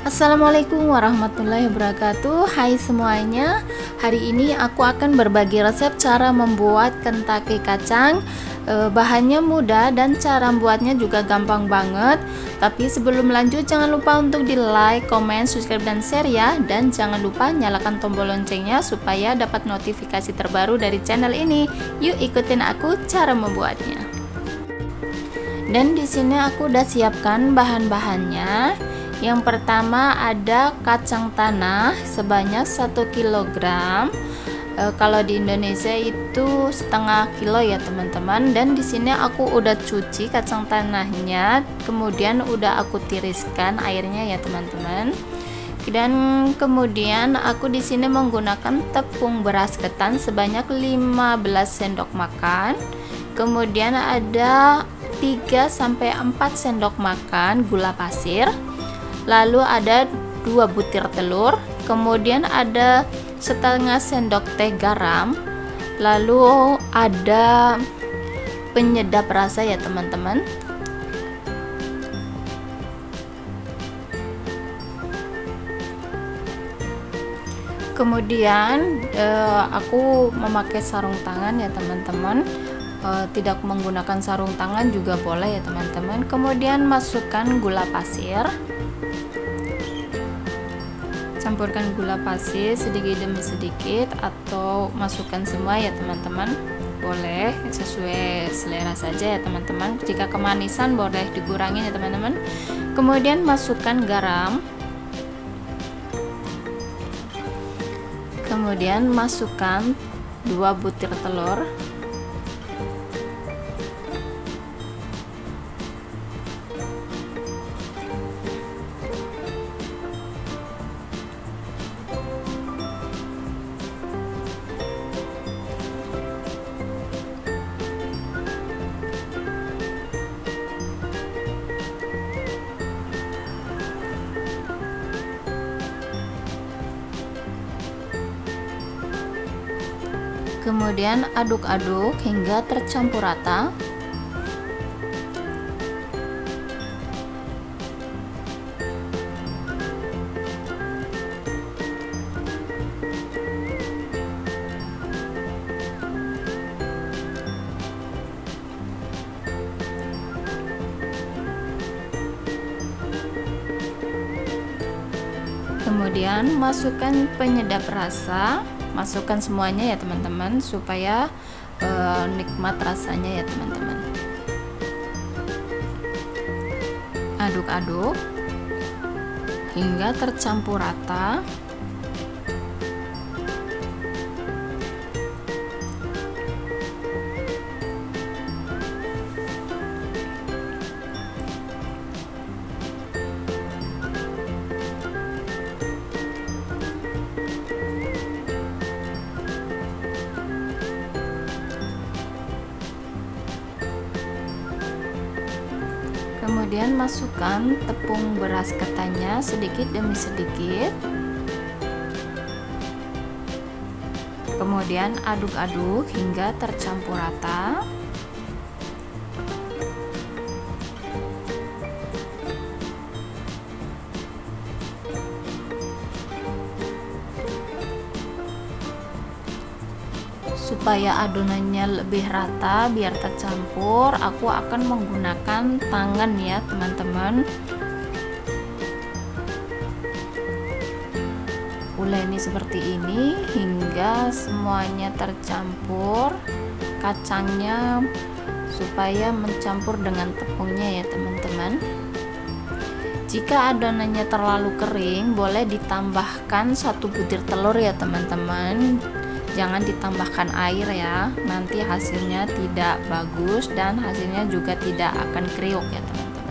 Assalamualaikum warahmatullahi wabarakatuh. Hai semuanya, hari ini aku akan berbagi resep cara membuat kentake kacang. Bahannya mudah dan cara membuatnya juga gampang banget. Tapi sebelum lanjut, jangan lupa untuk di like, comment, subscribe, dan share ya. Dan jangan lupa nyalakan tombol loncengnya supaya dapat notifikasi terbaru dari channel ini. Yuk ikutin aku cara membuatnya. Dan di sini aku udah siapkan bahan-bahannya. Yang pertama ada kacang tanah sebanyak 1 kg. Kalau di Indonesia itu setengah kilo ya teman-teman. Dan di sini aku udah cuci kacang tanahnya, kemudian udah aku tiriskan airnya ya teman-teman. Dan kemudian aku di sini menggunakan tepung beras ketan sebanyak 15 sendok makan. Kemudian ada 3-4 sendok makan gula pasir. Lalu ada 2 butir telur, kemudian ada setengah sendok teh garam, lalu ada penyedap rasa ya teman-teman. Kemudian aku memakai sarung tangan ya teman-teman. Tidak menggunakan sarung tangan juga boleh ya teman-teman. Kemudian masukkan gula pasir. Campurkan gula pasir sedikit demi sedikit atau masukkan semua ya teman-teman, boleh sesuai selera saja ya teman-teman. Jika kemanisan boleh dikurangi ya teman-teman. Kemudian masukkan garam, kemudian masukkan 2 butir telur, kemudian aduk-aduk hingga tercampur rata. Kemudian masukkan penyedap rasa, masukkan semuanya ya teman-teman supaya nikmat rasanya ya teman-teman. Aduk-aduk hingga tercampur rata. Kemudian masukkan tepung beras ketannya sedikit demi sedikit. Kemudian aduk-aduk hingga tercampur rata. Supaya adonannya lebih rata biar tercampur, aku akan menggunakan tangan ya teman-teman. Uleni seperti ini hingga semuanya tercampur kacangnya, supaya mencampur dengan tepungnya ya teman-teman. Jika adonannya terlalu kering, boleh ditambahkan 1 butir telur ya teman-teman. Jangan ditambahkan air ya, nanti hasilnya tidak bagus dan hasilnya juga tidak akan kriuk ya teman-teman.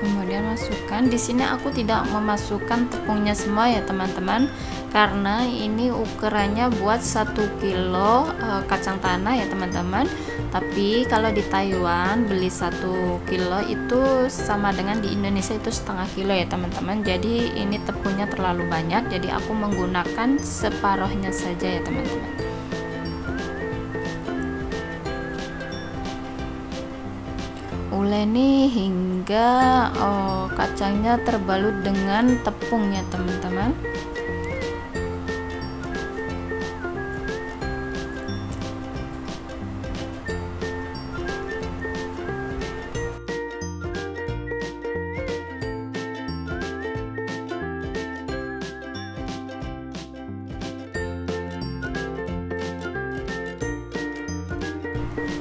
Kemudian masukkan. Di sini aku tidak memasukkan tepungnya semua ya teman-teman, karena ini ukurannya buat 1 kilo kacang tanah ya teman-teman. Tapi kalau di Taiwan beli 1 kilo itu sama dengan di Indonesia itu setengah kilo ya teman-teman. Jadi ini tepungnya terlalu banyak, jadi aku menggunakan separuhnya saja ya teman-teman. Uleni hingga kacangnya terbalut dengan tepung ya teman-teman.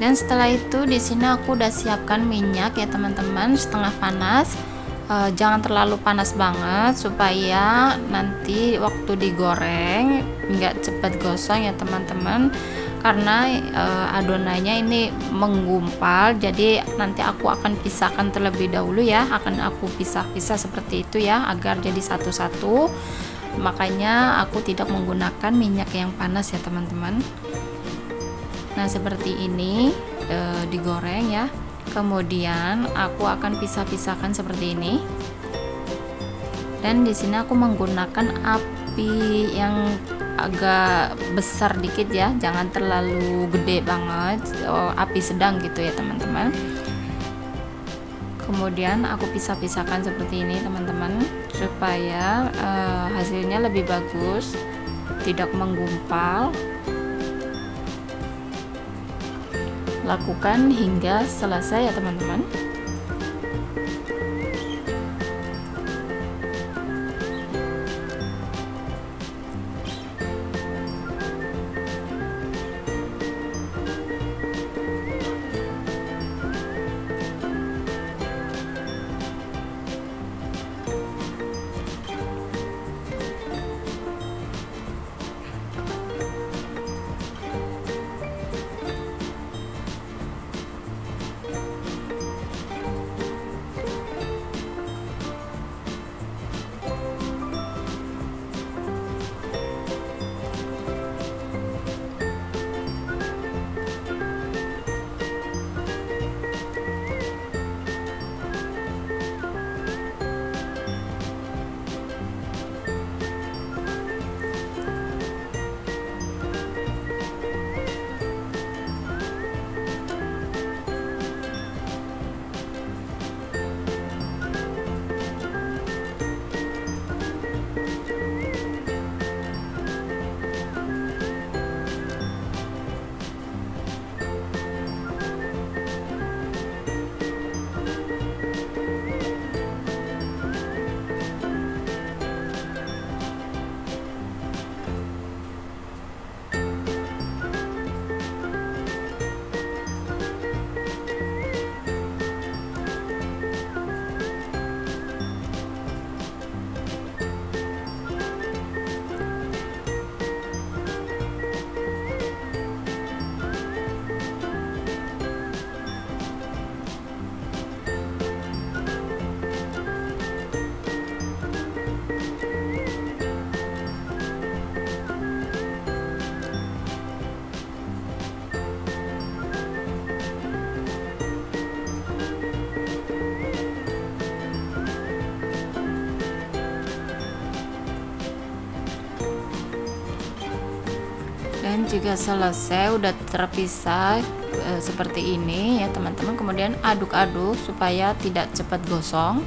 Dan setelah itu di sini aku udah siapkan minyak ya teman-teman, setengah panas. Jangan terlalu panas banget supaya nanti waktu digoreng nggak cepat gosong ya teman-teman, karena adonannya ini menggumpal. Jadi nanti aku akan pisahkan terlebih dahulu ya, akan aku pisah-pisah seperti itu ya, agar jadi satu-satu. Makanya aku tidak menggunakan minyak yang panas ya teman-teman. Nah seperti ini digoreng ya. Kemudian aku akan pisah-pisahkan seperti ini. Dan di sini aku menggunakan api yang agak besar dikit ya, jangan terlalu gede banget, api sedang gitu ya teman-teman. Kemudian aku pisah-pisahkan seperti ini teman-teman, supaya hasilnya lebih bagus, tidak menggumpal. Lakukan hingga selesai ya teman-teman. Dan jika selesai udah terpisah seperti ini ya teman-teman, kemudian aduk-aduk supaya tidak cepat gosong.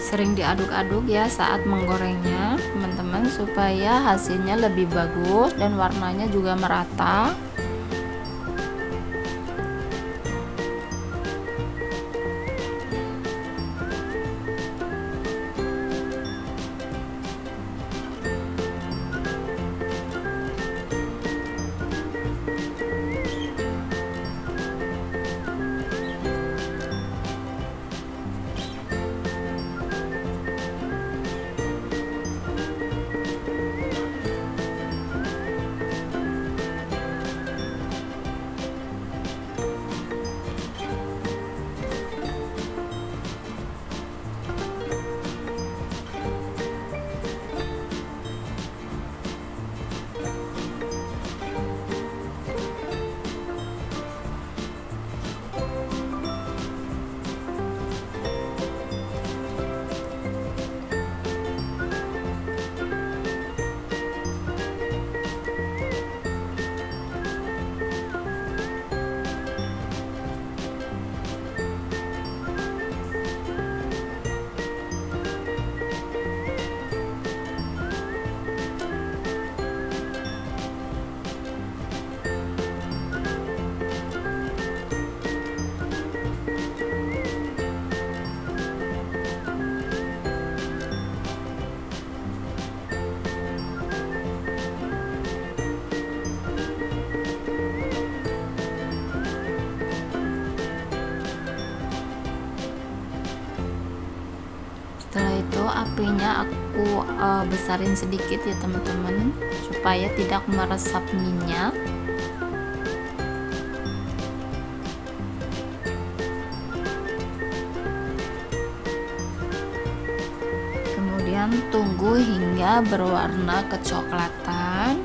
Sering diaduk-aduk ya saat menggorengnya teman-teman, supaya hasilnya lebih bagus dan warnanya juga merata. Setelah itu apinya aku besarin sedikit ya teman-teman, supaya tidak meresap minyak. Kemudian tunggu hingga berwarna kecoklatan.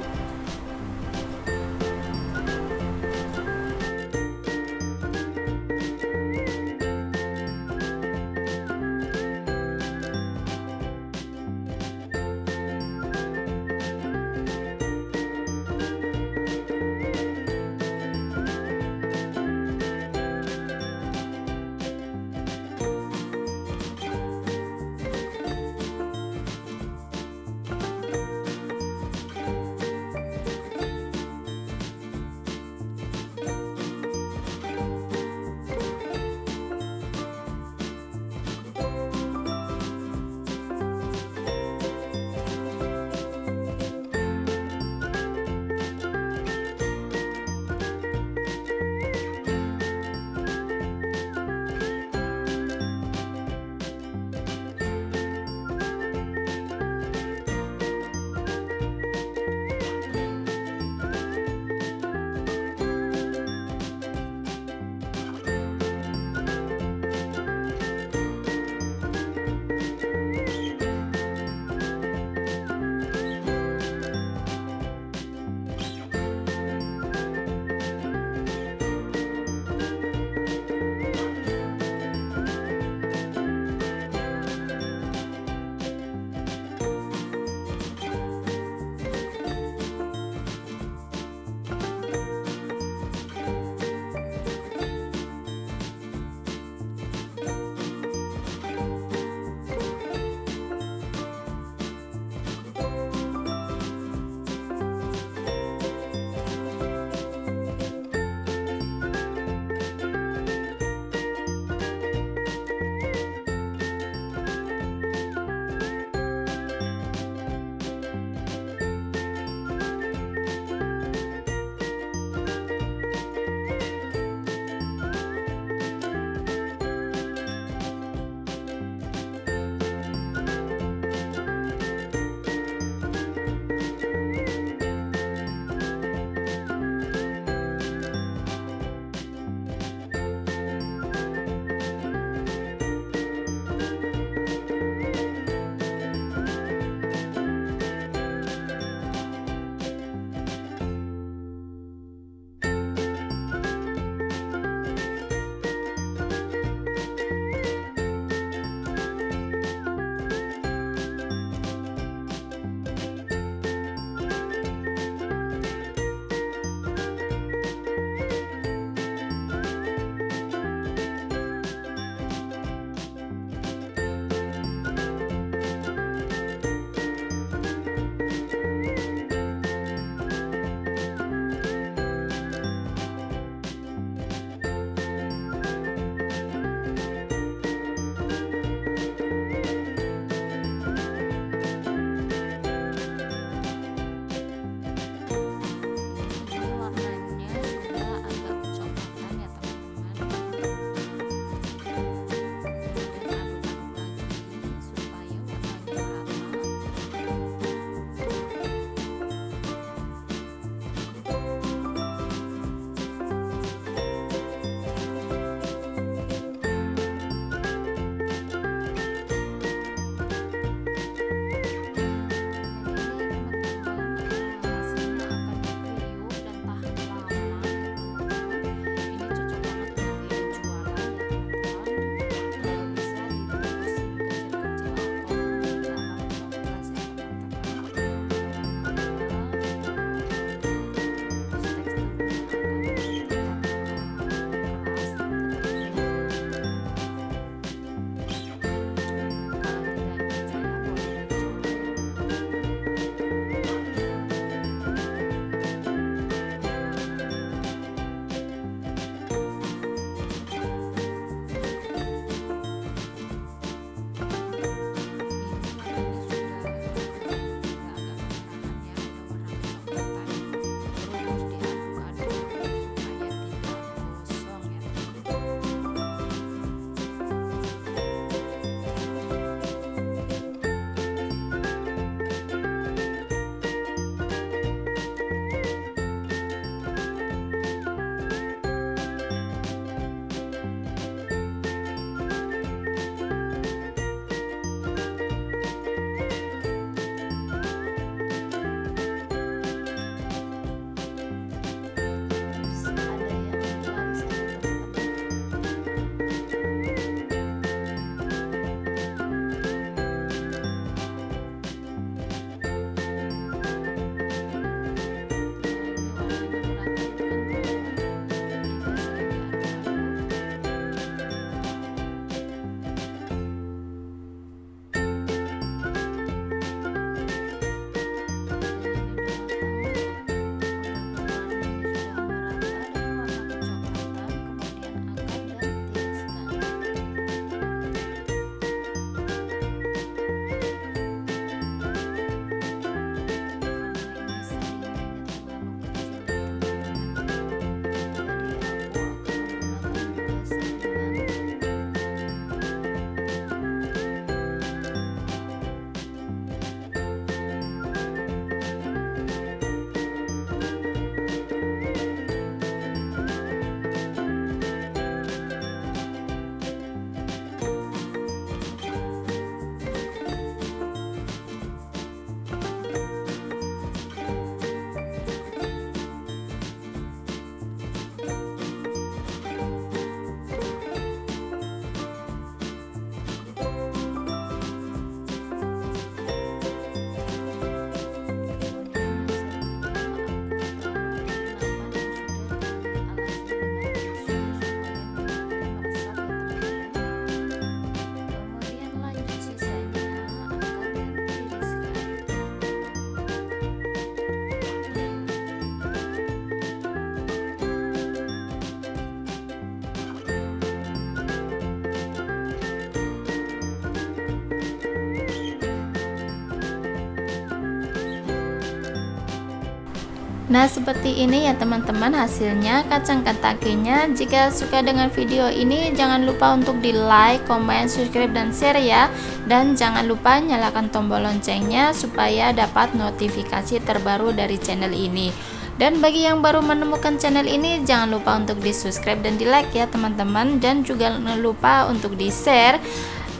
Nah, seperti ini ya teman-teman hasilnya kacang kentakinya. Jika suka dengan video ini, jangan lupa untuk di like, comment, subscribe, dan share ya. Dan jangan lupa nyalakan tombol loncengnya supaya dapat notifikasi terbaru dari channel ini. Dan bagi yang baru menemukan channel ini, jangan lupa untuk di subscribe dan di like ya teman-teman. Dan juga jangan lupa untuk di share.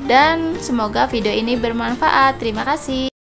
Dan semoga video ini bermanfaat. Terima kasih.